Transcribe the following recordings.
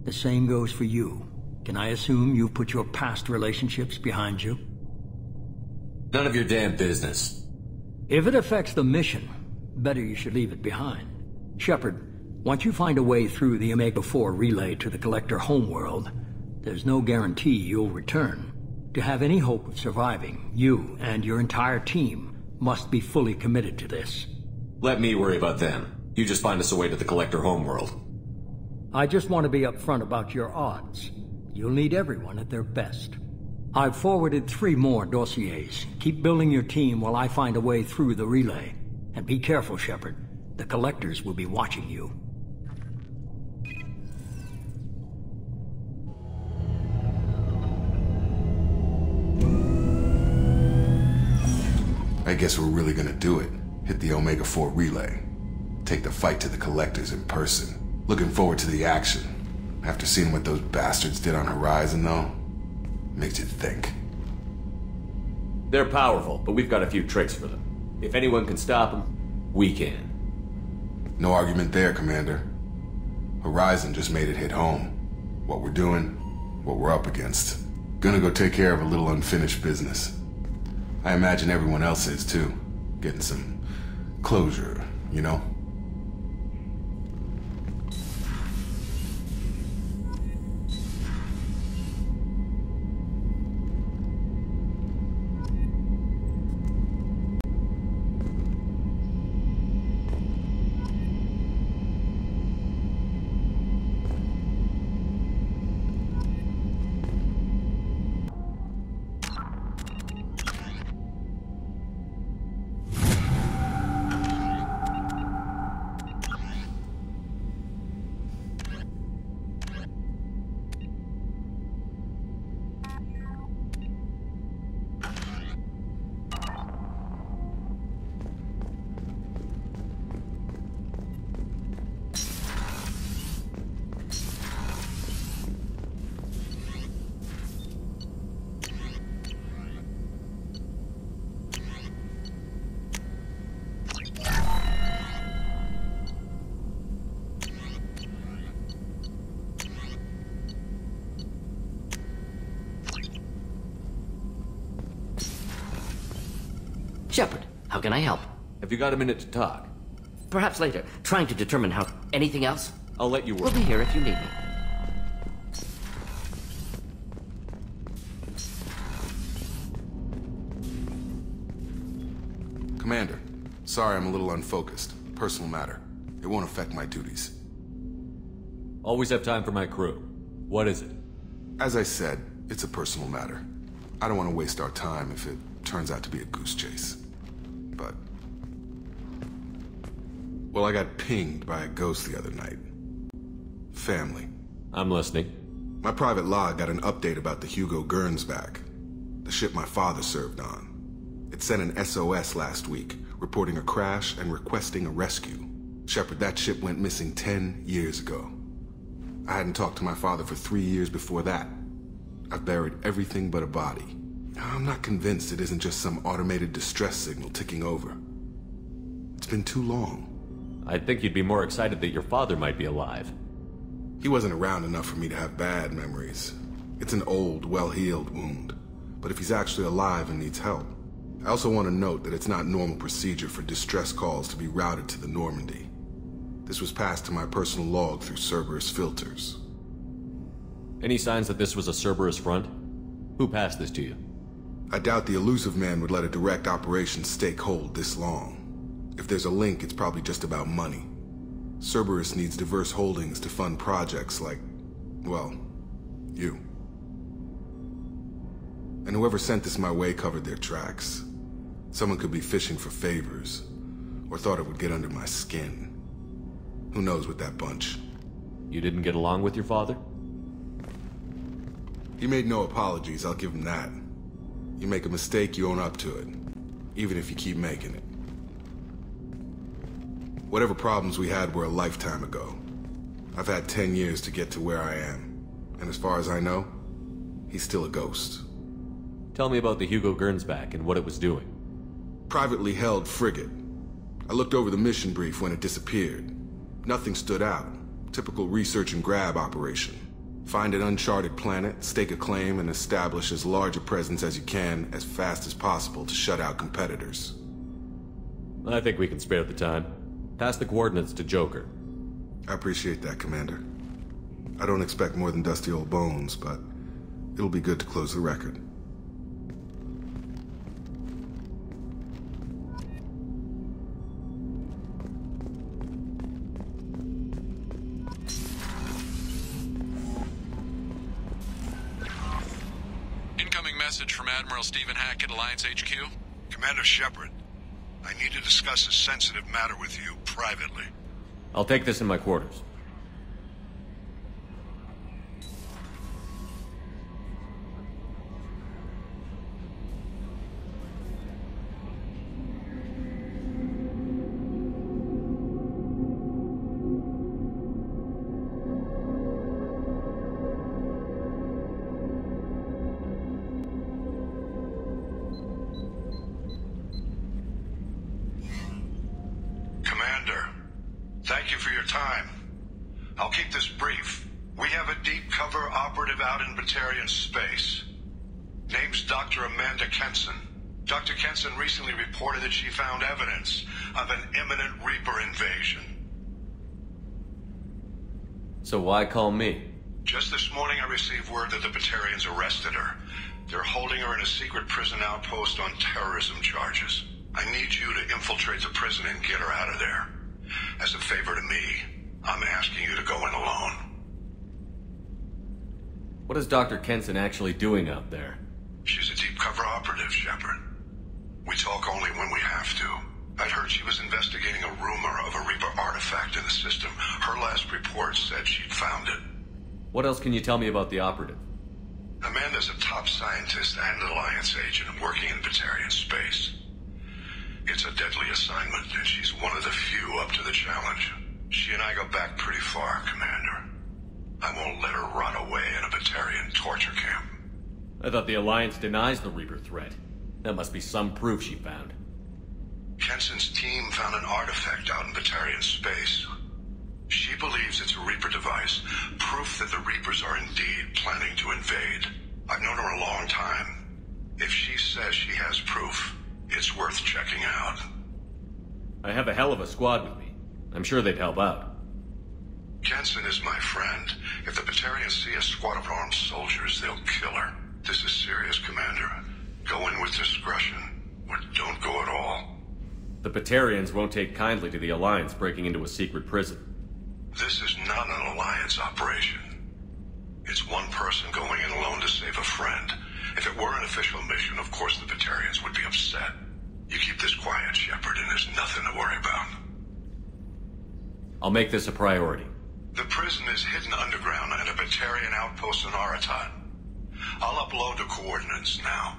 The same goes for you. Can I assume you've put your past relationships behind you? None of your damn business. If it affects the mission, better you should leave it behind. Shepard, once you find a way through the Omega-4 relay to the Collector homeworld, there's no guarantee you'll return. To have any hope of surviving, you and your entire team must be fully committed to this. Let me worry about them. You just find us a way to the Collector homeworld. I just want to be upfront about your odds. You'll need everyone at their best. I've forwarded 3 more dossiers. Keep building your team while I find a way through the relay. And be careful, Shepard. The Collectors will be watching you. I guess we're really gonna do it. Hit the Omega-4 relay. Take the fight to the Collectors in person. Looking forward to the action. After seeing what those bastards did on Horizon, though, makes you think. They're powerful, but we've got a few tricks for them. If anyone can stop them, we can. No argument there, Commander. Horizon just made it hit home. What we're doing, what we're up against. Gonna go take care of a little unfinished business. I imagine everyone else is, too. Getting some closure, you know? Shepard, how can I help? Have you got a minute to talk? Perhaps later. Trying to determine how... Anything else? I'll let you work. We'll be here if you need me. Commander, sorry I'm a little unfocused. Personal matter. It won't affect my duties. Always have time for my crew. What is it? As I said, it's a personal matter. I don't want to waste our time if it turns out to be a goose chase. But... well, I got pinged by a ghost the other night. Family. I'm listening. My private log got an update about the Hugo Gernsback, the ship my father served on. It sent an SOS last week, reporting a crash and requesting a rescue. Shepard, that ship went missing 10 years ago. I hadn't talked to my father for 3 years before that. I've buried everything but a body. I'm not convinced it isn't just some automated distress signal ticking over. It's been too long. I'd think you'd be more excited that your father might be alive. He wasn't around enough for me to have bad memories. It's an old, well-healed wound. But if he's actually alive and needs help, I also want to note that it's not normal procedure for distress calls to be routed to the Normandy. This was passed to my personal log through Cerberus filters. Any signs that this was a Cerberus front? Who passed this to you? I doubt the Illusive Man would let a direct operation stake hold this long. If there's a link, it's probably just about money. Cerberus needs diverse holdings to fund projects like, well, you. And whoever sent this my way covered their tracks. Someone could be fishing for favors, or thought it would get under my skin. Who knows with that bunch? You didn't get along with your father? He made no apologies, I'll give him that. You make a mistake, you own up to it. Even if you keep making it. Whatever problems we had were a lifetime ago. I've had 10 years to get to where I am. And as far as I know, he's still a ghost. Tell me about the Hugo Gernsback and what it was doing. Privately held frigate. I looked over the mission brief when it disappeared. Nothing stood out. Typical research and grab operation. Find an uncharted planet, stake a claim, and establish as large a presence as you can as fast as possible to shut out competitors. I think we can spare the time. Pass the coordinates to Joker. I appreciate that, Commander. I don't expect more than dusty old bones, but it'll be good to close the record. Incoming message from Admiral Stephen Hackett, Alliance HQ. Commander Shepard, I need to discuss a sensitive matter with you privately. I'll take this in my quarters. Thank you for your time. I'll keep this brief. We have a deep cover operative out in Batarian space. Name's Dr. Amanda Kenson. Dr. Kenson recently reported that she found evidence of an imminent Reaper invasion. So why call me? Just this morning I received word that the Batarians arrested her. They're holding her in a secret prison outpost on terrorism charges. I need you to infiltrate the prison and get her out of there. As a favor to me, I'm asking you to go in alone. What is Dr. Kenson actually doing out there? She's a deep cover operative, Shepard. We talk only when we have to. I'd heard she was investigating a rumor of a Reaper artifact in the system. Her last report said she'd found it. What else can you tell me about the operative? Amanda's a top scientist and Alliance agent working in Batarian space. It's a deadly assignment, and she's one of the few up to the challenge. She and I go back pretty far, Commander. I won't let her rot away in a Batarian torture camp. I thought the Alliance denies the Reaper threat. That must be some proof she found. Kenson's team found an artifact out in Batarian space. She believes it's a Reaper device, proof that the Reapers are indeed planning to invade. I've known her a long time. If she says she has proof, it's worth checking out. I have a hell of a squad with me. I'm sure they'd help out. Kenson is my friend. If the Batarians see a squad of armed soldiers, they'll kill her. This is serious, Commander. Go in with discretion, or don't go at all. The Batarians won't take kindly to the Alliance breaking into a secret prison. This is not an Alliance operation. It's one person going in alone to save a friend. If it were an official mission, of course the Batarians would be upset. You keep this quiet, Shepard, and there's nothing to worry about. I'll make this a priority. The prison is hidden underground at a Batarian outpost in Aratat. I'll upload the coordinates now.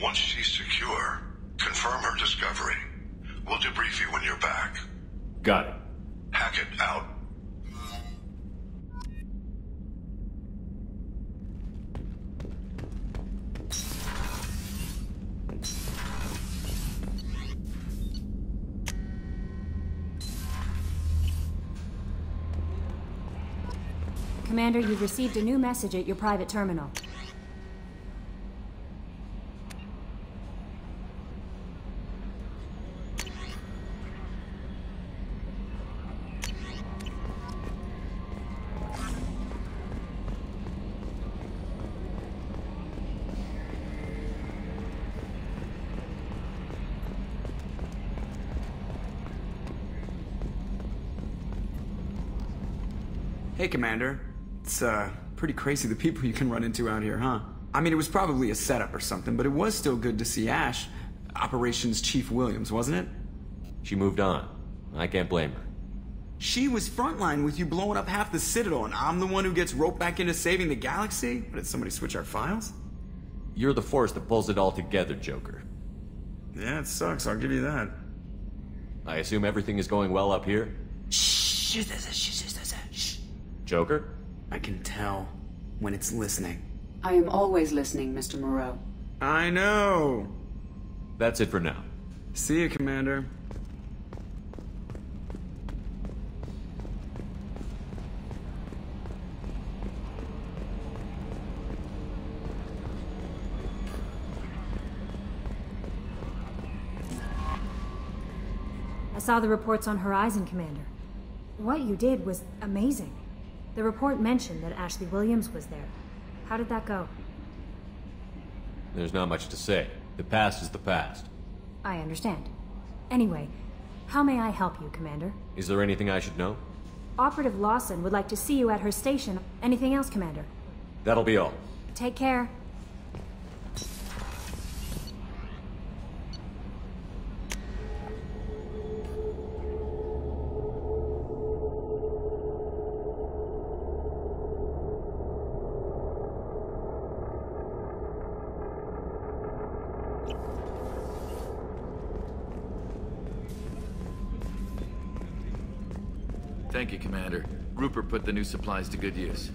Once she's secure, confirm her discovery. We'll debrief you when you're back. Got it. Hackett out. Commander, you've received a new message at your private terminal. Hey, Commander. It's, pretty crazy the people you can run into out here, huh? I mean, it was probably a setup or something, but it was still good to see Ash. Operations Chief Williams, wasn't it? She moved on. I can't blame her. She was frontline with you blowing up half the Citadel, and I'm the one who gets roped back into saving the galaxy? What, did somebody switch our files? You're the force that pulls it all together, Joker. Yeah, it sucks, I'll give you that. I assume everything is going well up here? Shh. Joker? I can tell when it's listening. I am always listening, Mr. Moreau. I know. That's it for now. See you, Commander. saw the reports on Horizon, Commander. What you did was amazing. The report mentioned that Ashley Williams was there. How did that go? There's not much to say. The past is the past. I understand. Anyway, how may I help you, Commander? Is there anything I should know? Operative Lawson would like to see you at her station. Anything else, Commander? That'll be all. Take care. Thank you, Commander. Rupert put the new supplies to good use.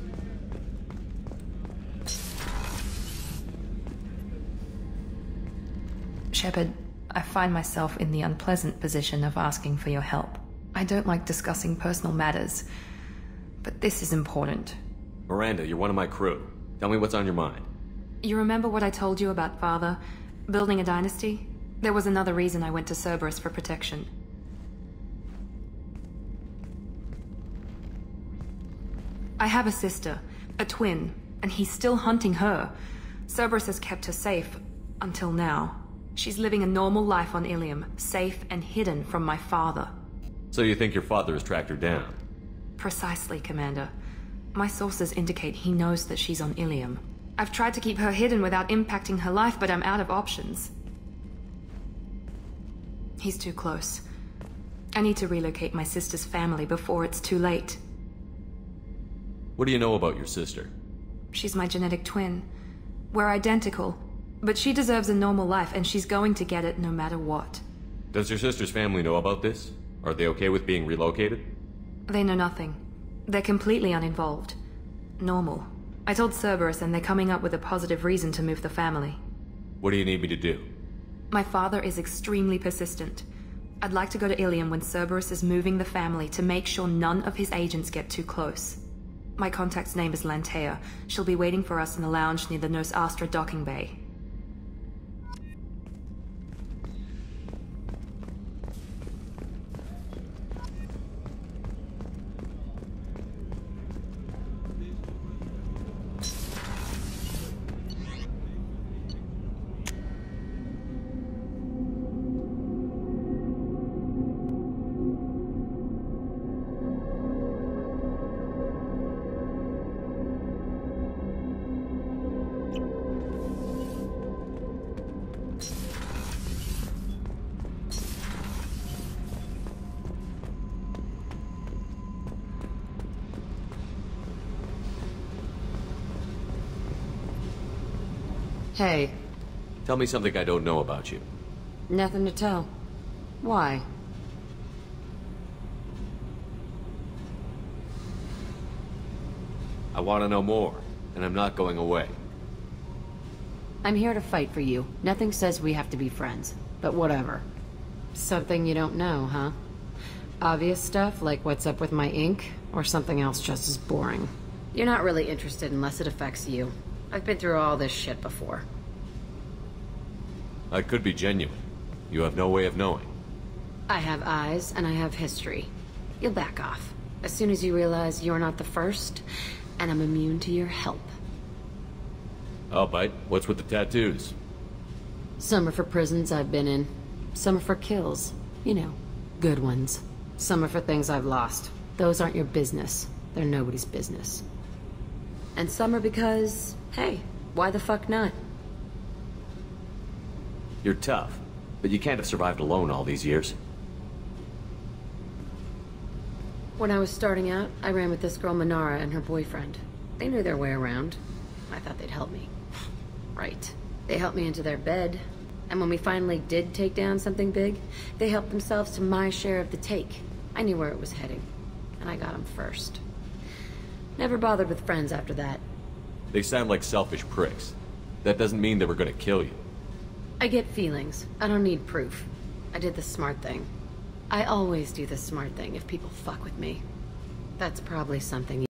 Shepard, I find myself in the unpleasant position of asking for your help. I don't like discussing personal matters, but this is important. Miranda, you're one of my crew. Tell me what's on your mind. You remember what I told you about Father? Building a dynasty? There was another reason I went to Cerberus for protection. I have a sister, a twin, and he's still hunting her. Cerberus has kept her safe, until now. She's living a normal life on Ilium, safe and hidden from my father. So you think your father has tracked her down? Precisely, Commander. My sources indicate he knows that she's on Ilium. I've tried to keep her hidden without impacting her life, but I'm out of options. He's too close. I need to relocate my sister's family before it's too late. What do you know about your sister? She's my genetic twin. We're identical, but she deserves a normal life, and she's going to get it no matter what. Does your sister's family know about this? Are they okay with being relocated? They know nothing. They're completely uninvolved. Normal. I told Cerberus, and they're coming up with a positive reason to move the family. What do you need me to do? My father is extremely persistent. I'd like to go to Ilium when Cerberus is moving the family to make sure none of his agents get too close. My contact's name is Lantea. She'll be waiting for us in the lounge near the Nos Astra docking bay. Hey. Tell me something I don't know about you. Nothing to tell. Why? I want to know more, and I'm not going away. I'm here to fight for you. Nothing says we have to be friends, but whatever. Something you don't know, huh? Obvious stuff, like what's up with my ink, or something else just as boring. You're not really interested unless it affects you. I've been through all this shit before. I could be genuine. You have no way of knowing. I have eyes, and I have history. You'll back off. As soon as you realize you're not the first, and I'm immune to your help. I'll bite. What's with the tattoos? Some are for prisons I've been in. Some are for kills. You know, good ones. Some are for things I've lost. Those aren't your business. They're nobody's business. And some are because, hey, why the fuck not? You're tough, but you can't have survived alone all these years. When I was starting out, I ran with this girl Minara and her boyfriend. They knew their way around. I thought they'd help me. Right. They helped me into their bed. And when we finally did take down something big, they helped themselves to my share of the take. I knew where it was heading, and I got them first. Never bothered with friends after that. They sound like selfish pricks. That doesn't mean they were gonna kill you. I get feelings. I don't need proof. I did the smart thing. I always do the smart thing if people fuck with me. That's probably something